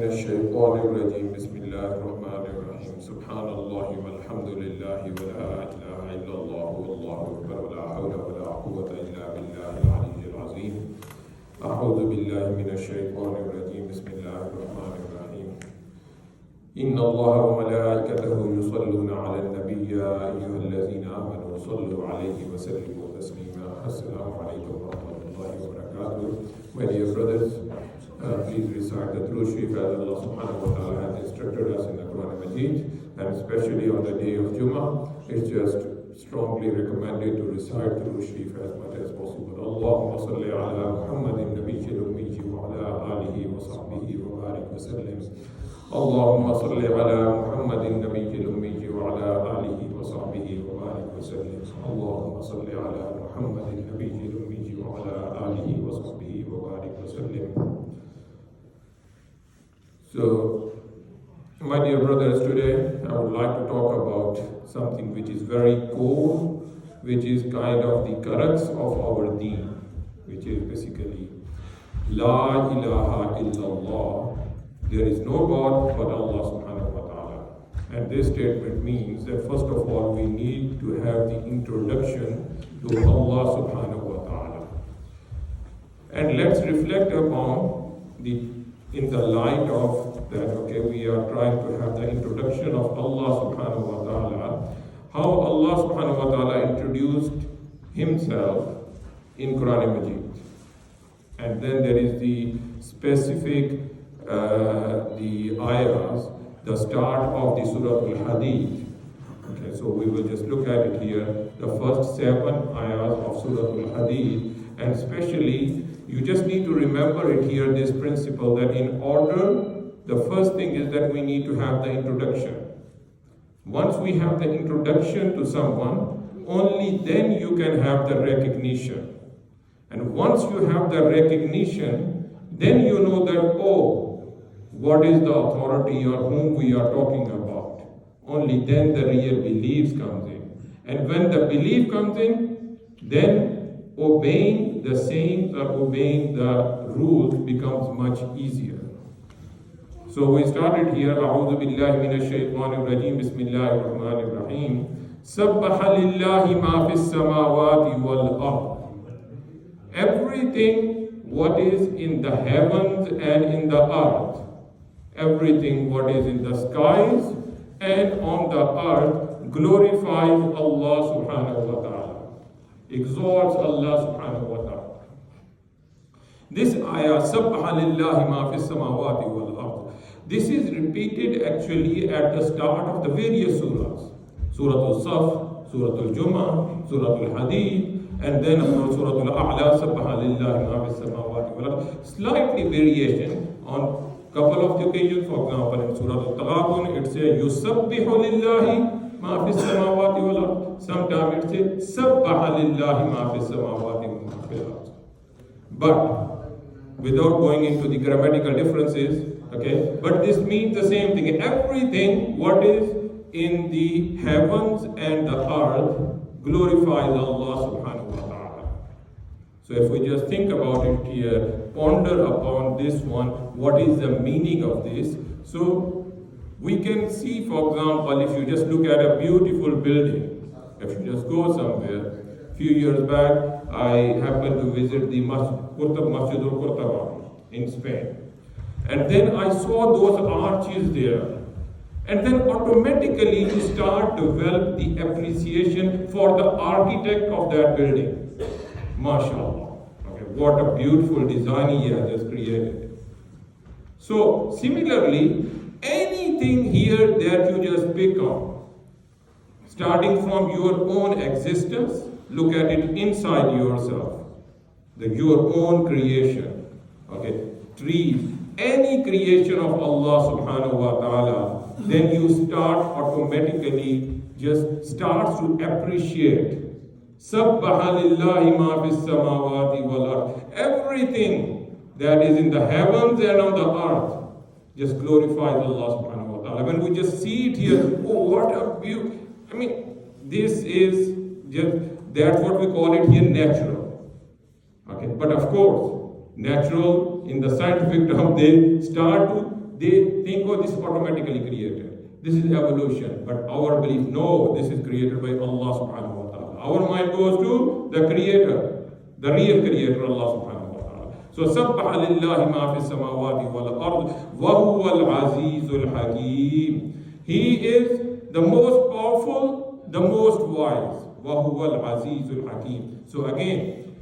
من الشيطان الرجيم بسم الله الرحمن الرحيم سبحان الله والحمد لله ولا إله إلا الله والله أكبر ولا حول ولا قوة إلا بالله العلي العظيم أعوذ بالله من الشيطان الرجيم بسم الله الرحمن الرحيم إن الله وملائكته يصلون على النبي يا أيها الذين آمنوا صلوا عليه وسلموا تسليما السلام عليكم ورحمة الله وبركاته. My dear brothers, please recite the Durood Sharif as Allah subhanahu wa ta'ala has instructed us in the Quran Majid, and especially on the day of Jummah, it's just strongly recommended to recite the Durood Sharif as much as possible. Allahumma salli ala Muhammadin nabiyyil ummi wa ala alihi wa sahbihi wa barik wa sallim. Allahumma salli ala Muhammadin nabiyyil ummi wa ala alihi wa sahbihi wa barik wa sallim. Allahumma salli ala Muhammadin nabiyyil ummi wa ala alihi wa sahbihi wa barik wa sallim. So, my dear brothers, today I would like to talk about something which is very core, which is kind of the crux of our deen, which is basically La ilaha illallah. There is no God but Allah subhanahu wa ta'ala. And this statement means that first of all we need to have the introduction to Allah subhanahu wa ta'ala. And let's reflect upon in the light of that, okay, we are trying to have the introduction of Allah subhanahu wa ta'ala, how Allah subhanahu wa ta'ala introduced himself in Quran Majid. And then there is the specific, the ayahs, the start of the Surah Al-Hadid. Okay, so we will just look at it here, the first 7 ayahs of Surah Al-Hadid, and especially you just need to remember it here, this principle that in order, the first thing is that we need to have the introduction. Once we have the introduction to someone, only then you can have the recognition. And once you have the recognition, then you know that, oh, what is the authority or whom we are talking about. Only then the real belief comes in. And when the belief comes in, then obeying the sayings or obeying the rules becomes much easier. So we started here, أعوذ بالله من الشيطان الرجيم بسم الله الرحمن الرحيم سبح لله ما في السماوات والأرض. Everything what is in the heavens and in the earth, everything what is in the skies and on the earth glorifies Allah subhanahu wa ta'ala, exalts Allah subhanahu wa ta'ala. This ayah, سبح لله ما في السماوات والأرض, this is repeated actually at the start of the various surahs. Surah Al-Saf, Surah Al-Jummah, Surah Al-Hadid, and then Surah Al-A'la, Subhana lillahi ma fis samawati wal ard. Slightly variation on couple of occasions. For example, in Surah Al-Taghabun, it says, Yusabbihu lillahi ma fis samawati wal ard. Sometimes it says, Sabbaha lillahi ma fis samawati wal ard. But, without going into the grammatical differences, okay, but this means the same thing. Everything what is in the heavens and the earth glorifies Allah subhanahu wa ta'ala. So if we just think about it here, ponder upon this one, what is the meaning of this? So we can see, for example, if you just look at a beautiful building, if you just go somewhere, a few years back, I happened to visit the Masjid al-Qurtaba in Spain. And then I saw those arches there. And then automatically you start to develop the appreciation for the architect of that building. MashaAllah. Okay, what a beautiful design he has just created. So similarly, anything here that you just pick up, starting from your own existence, look at it inside yourself. Your own creation. Okay, trees. Any creation of Allah subhanahu wa ta'ala, then you start automatically just starts to appreciate. Sabbaha lillahi ma fis samawati wal ard. Everything that is in the heavens and on the earth just glorifies Allah subhanahu wa ta'ala. When we just see it here, oh, what a beauty. I mean, this is just, that's what we call it here natural. Okay, but of course, natural in the scientific term, they start to they think, oh, this is automatically created. This is evolution. But our belief, no, this is created by Allah subhanahu wa ta'ala. Our mind goes to the creator, the real creator, Allah subhanahu wa ta'ala. So, سَبَّحَ لِلَّهِ مَا فِي السَّمَاوَاتِ وَالْأَرْضِ وَهُوَ الْعَزِيزُ الْحَكِيمُ. He is the most powerful, the most wise. وَهُوَ الْعَزِيزُ الْحَكِيمُ. So again,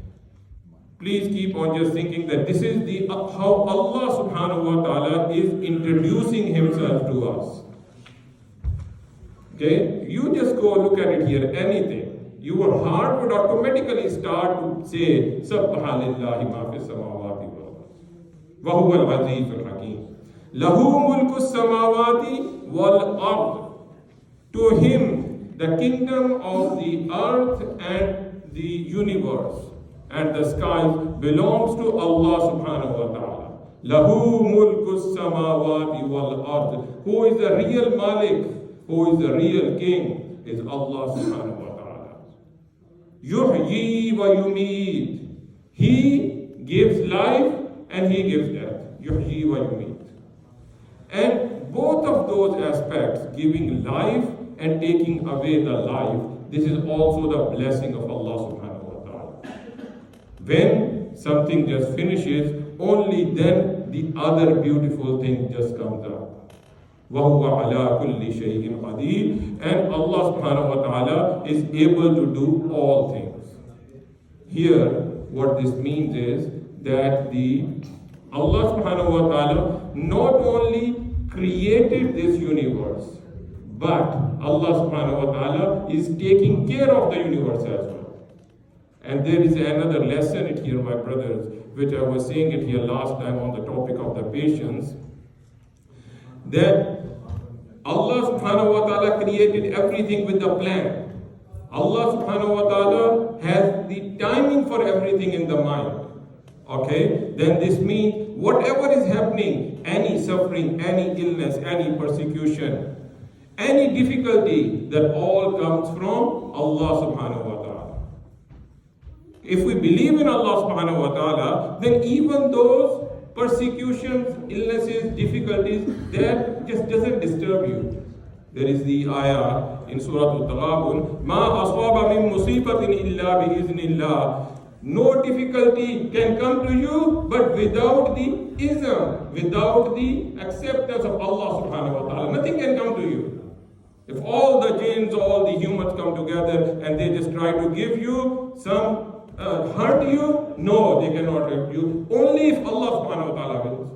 please keep on just thinking that this is the how Allah subhanahu wa ta'ala is introducing himself to us. Okay? You just go look at it here, anything. Your heart would automatically start to say, Subhanallahi ma fi samawati wal ard. Wa huwa al-aziz al-hakim. Lahu mulku samawati wal ard. To him, the kingdom of the earth and the universe and the skies belongs to Allah subhanahu wa ta'ala. Lahu mulku samawati wal ard. Who is the real Malik? Who is the real king? Is Allah subhanahu wa ta'ala. Yuhyi wa yumeet. He gives life and he gives death. Yuhyi wa yumeet. And both of those aspects, giving life and taking away the life, this is also the blessing of Allah subhanahu wa ta'ala. When something just finishes, only then the other beautiful thing just comes up. وَهُوَ عَلَىٰ كُلِّ شَيْءٍ قَدِيرٌ. And Allah subhanahu wa ta'ala is able to do all things. Here, what this means is that Allah subhanahu wa ta'ala not only created this universe, but Allah subhanahu wa ta'ala is taking care of the universe as well. And there is another lesson here, my brothers, which I was saying it here last time on the topic of the patience, that Allah subhanahu wa ta'ala created everything with a plan. Allah subhanahu wa ta'ala has the timing for everything in the mind. Okay? Then this means whatever is happening, any suffering, any illness, any persecution, any difficulty, that all comes from Allah subhanahu wa ta'ala. If we believe in Allah subhanahu wa ta'ala, then even those persecutions, illnesses, difficulties, that just doesn't disturb you. There is the ayah in Surah Al-Taghabun, مَا أَصَابَ مِن مُصِيبَةٍ إِلَّا بِإِذْنِ اللَّهِ. No difficulty can come to you, but without the ism, without the acceptance of Allah subhanahu wa ta'ala, nothing can come to you. If all the jinns, all the humans come together and they just try to give you some hurt you, no, they cannot hurt you. Only if Allah subhanahu wa ta'ala wills.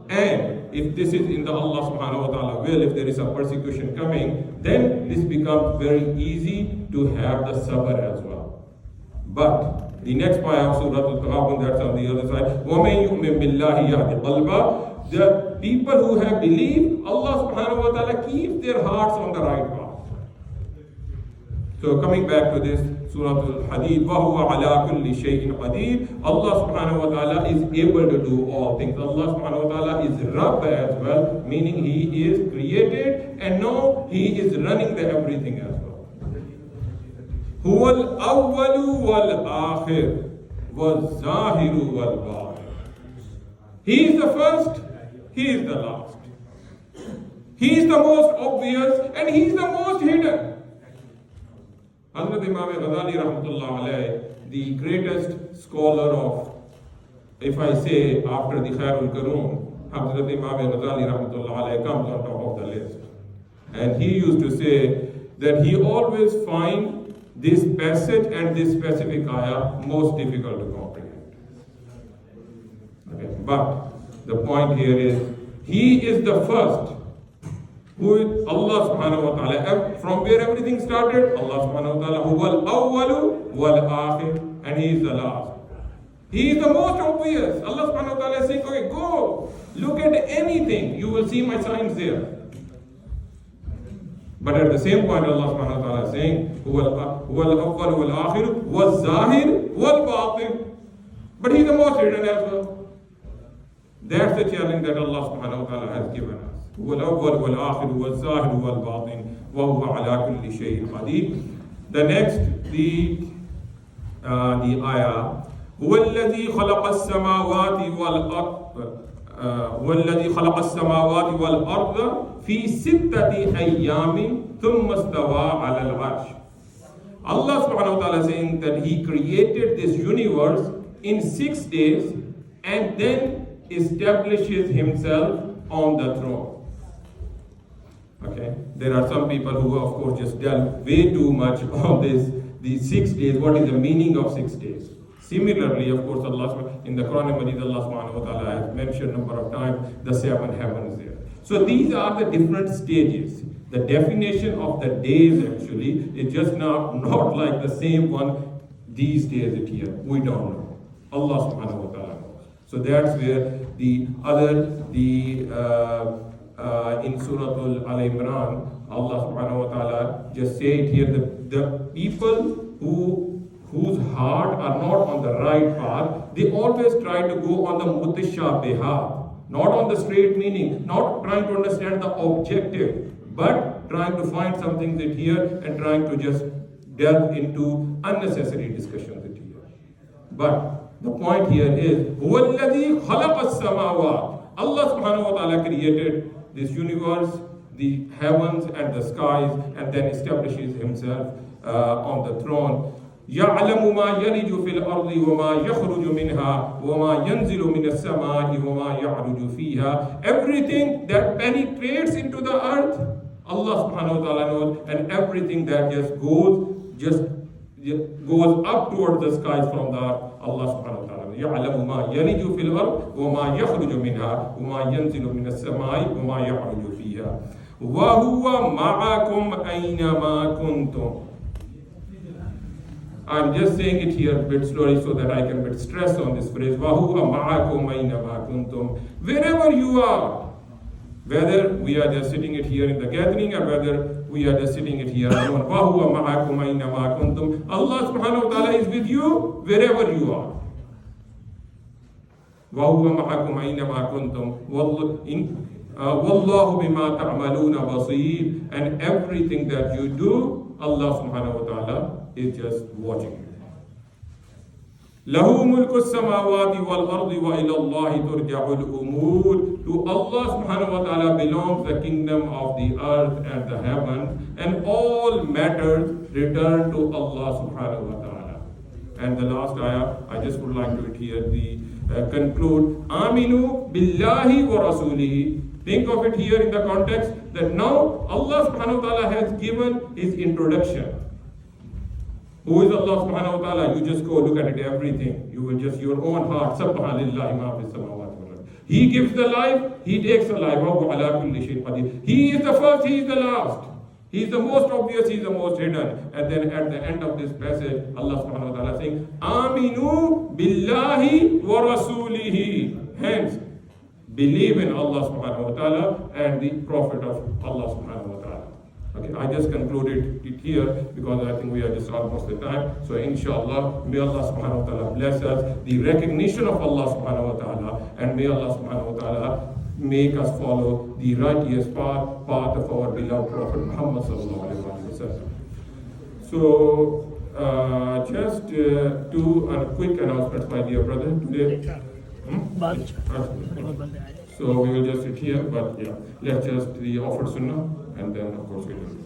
And if this is in the Allah subhanahu wa ta'ala will, if there is a persecution coming, then this becomes very easy to have the sabr as well. But the next part of Surah Al-Taghabun, that's on the other side. وَمَن يُؤْمِن بِاللَّهِ يَهْدِ قَلْبَهُ. The people who have believed, Allah subhanahu wa ta'ala keeps their hearts on the right path. So coming back to this Surah Al-Hadid, وَهُوَ عَلَىٰ كُلِّ شَيْءٍ قَدِيرٌ. Allah subhanahu wa ta'ala is able to do all things. Allah subhanahu wa ta'ala is Rabb as well, meaning He is created and now He is running the everything as well. هُوَ الْأَوَّلُ وَالْآخِرُ وَالظَّاهِرُ وَالْبَاطِنُ. He is the first, He is the last. He is the most obvious and He is the most hidden. Hazrat Imam Ghazali rahmatullah alayhi, the greatest scholar of, if I say after the Khairul Karoon, Hazrat Imam Ghazali rahmatullah alayhi comes on top of the list. And he used to say that he always finds this passage and this specific ayah most difficult to comprehend. Okay. But the point here is, he is the first. Who is Allah subhanahu wa ta'ala? From where everything started? Allah subhanahu wa ta'ala. Huwa al-awwalu wal-akhir. And He is the last. He is the most obvious. Allah subhanahu wa ta'ala is saying, okay, go. Look at anything. You will see my signs there. But at the same point, Allah subhanahu wa ta'ala is saying, Huwa al-awwalu wal-akhir wal-zahir wal-batin. But He is the most hidden as well. That's the challenge that Allah subhanahu wa ta'ala has given us. هو الأول والآخر والظاهر والباطن وهو على كل شيء قدير. The next, the ayah, هو الذي خلق السماوات والأرض وَالَّذِي خَلَقَ السَّمَاوَاتِ وَالْأَرْضَ فِي سِتَّةِ أَيَّامٍ ثُمَّ اسْتَوَى عَلَى الْعَرْشِ. Allah subhanahu wa ta'ala is saying that He created this universe in 6 days and then establishes Himself on the throne. Okay, there are some people who of course just delve way too much on these 6 days. What is the meaning of 6 days? Similarly, of course, Allah in the Quran Majid, Allah subhanahu wa ta'ala has mentioned a number of times the 7 heavens there. So these are the different stages. The definition of the days actually is just not like the same one these days it here. We don't know. Allah subhanahu wa ta'ala knows. So that's where in Surah Al-Imran, Allah subhanahu wa ta'ala just say it here, the people whose heart are not on the right path, they always try to go on the mutashabihat, not on the straight meaning, not trying to understand the objective, but trying to find something that here and trying to just delve into unnecessary discussions that here. But the point here is, هُوَ الَّذِي خَلَقَ السَّمَاوَاتِ. Allah subhanahu wa ta'ala created this universe, the heavens and the skies, and then establishes Himself on the throne. يَعْلَمُ مَا يَلِجُ فِي الْأَرْضِ وَمَا يَخْرُجُ مِنْهَا وَمَا يَنْزِلُ مِنَ السَّمَاءِ وَمَا يَعْرُجُ فِيهَا. Everything that penetrates into the earth, Allah subhanahu wa ta'ala knows, and everything that just goes up towards the skies from the earth, Allah subhanahu wa ta'ala. يَعْلَمُ مَا يَلِجُ فِي الْأَرْضِ وَمَا يَخْرُجُ مِنْهَا وَمَا يَنْزِلُ مِنَ السَّمَاءِ وَمَا يَعْرُجُ فِيهَا وَهُوَ مَعَكُمْ أَيْنَمَا كُنْتُمْ. I'm just saying it here a bit slowly so that I can put stress on this phrase. وَهُوَ مَعَكُمْ أَيْنَمَا كُنْتُمْ. Wherever you are, whether we are just sitting it here in the gathering or whether we are just sitting it here alone. وَهُوَ مَعَكُمْ أَيْنَمَا كُنْتُمْ. Allah subhanahu wa ta'ala is with you wherever you are. وَهُوَ مَعَكُمْ أَيْنَمَا كُنْتُمْ وَاللَّهُ بِمَا تَعْمَلُونَ بَصِيرٌ. And everything that you do, Allah subhanahu wa ta'ala is just watching you. لَهُ مُلْكُ السَّمَاوَاتِ وَالْأَرْضِ وَإِلَى اللَّهِ تُرْجَعُ الْأُمُورُ. To Allah subhanahu wa ta'ala belongs the kingdom of the earth and the heaven, and all matters return to Allah subhanahu wa ta'ala. And the last ayah, I just would like to hear conclude. Aminu billahi wa rasulihi. Think of it here in the context that now Allah subhanahu wa ta'ala has given His introduction. Who is Allah subhanahu wa ta'ala? You just go look at it, everything. You will just, your own heart. Subhanallahi ma fi samawati wal ard. He gives the life, He takes the life. Wa huwa ala kulli shay'in qadir. He is the first, He is the last. He is the most obvious, He is the most hidden. And then at the end of this passage, Allah subhanahu wa ta'ala saying, Aminu billahi wa rasulihi. Hence, believe in Allah subhanahu wa ta'ala and the Prophet of Allah subhanahu wa ta'ala. Okay, I just concluded it here because I think we are just almost the time. So inshallah, may Allah subhanahu wa ta'ala bless us, the recognition of Allah subhanahu wa ta'ala, and may Allah subhanahu wa ta'ala make us follow the righteous path of our beloved Prophet Muhammad sallallahu alaihi wasallam. So just two quick announcements, my dear brother, today. So we will just sit here, but yeah, let's just offer sunnah, and then of course we will.